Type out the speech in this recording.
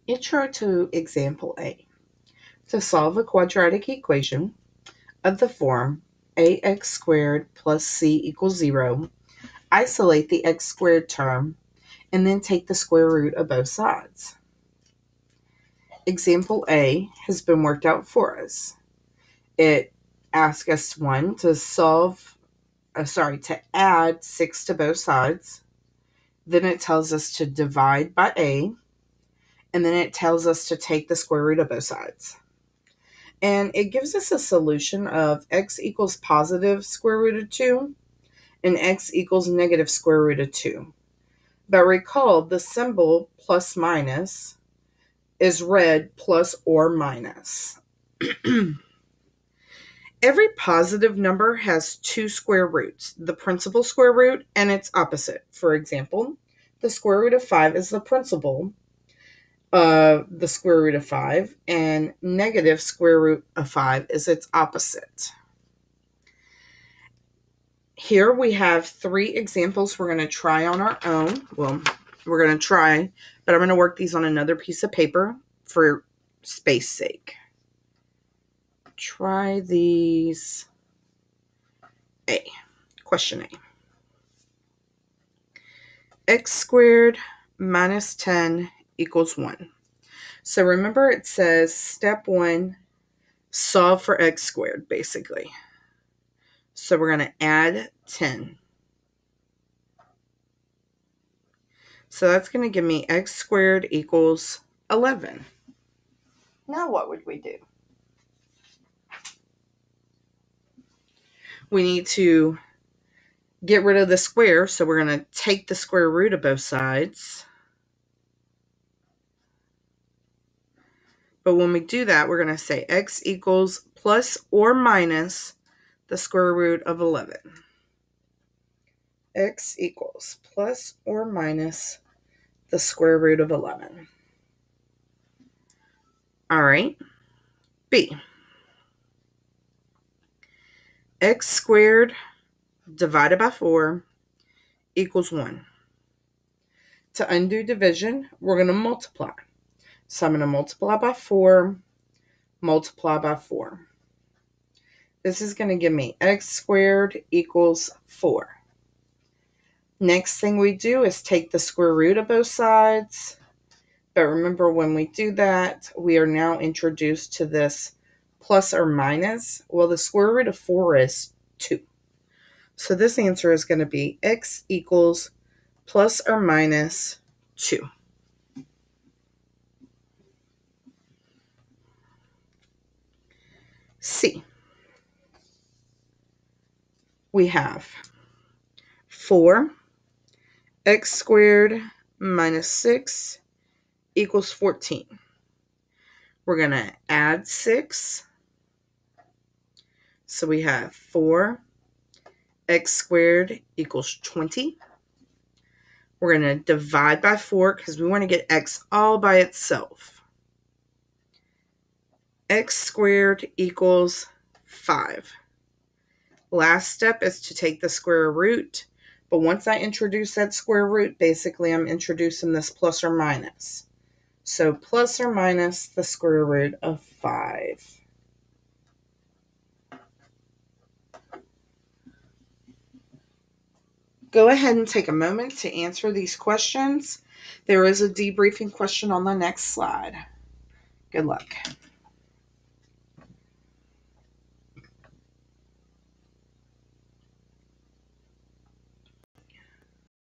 Intro to Example A. To solve a quadratic equation of the form ax squared plus c equals 0, isolate the x squared term and then take the square root of both sides. Example A has been worked out for us. It asks us to add 6 to both sides. Then it tells us to divide by a, and then it tells us to take the square root of both sides. And it gives us a solution of x equals positive square root of 2 and x equals negative square root of 2. But recall the symbol plus minus is read plus or minus. Every positive number has two square roots, the principal square root and its opposite. For example, the square root of 5 is the principal of the square root of 5, and negative square root of 5 is its opposite. Here we have 3 examples we're going to try on our own. Well, we're going to try, but I'm going to work these on another piece of paper for space sake. Try these. A. Question A. X squared minus 10 equals 1. So remember it says step 1, solve for x squared, basically. So we're going to add 10. So that's going to give me x squared equals 11. Now what would we do? We need to get rid of the square, so we're going to take the square root of both sides. But when we do that, we're going to say x equals plus or minus the square root of 11. X equals plus or minus the square root of 11. All right. B. X squared divided by 4 equals 1. To undo division, we're going to multiply. So I'm going to multiply by 4, multiply by 4. This is going to give me x squared equals 4. Next thing we do is take the square root of both sides. But remember, when we do that, we are now introduced to this plus or minus. Well, the square root of 4 is 2. So this answer is going to be x equals plus or minus 2. C. We have 4 x squared minus 6 equals 14. We're going to add 6. So we have 4 x squared equals 20. We're going to divide by 4 because we want to get x all by itself. X squared equals 5. Last step is to take the square root. But once I introduce that square root, basically I'm introducing this plus or minus. So plus or minus the square root of 5. Go ahead and take a moment to answer these questions. There is a debriefing question on the next slide. Good luck.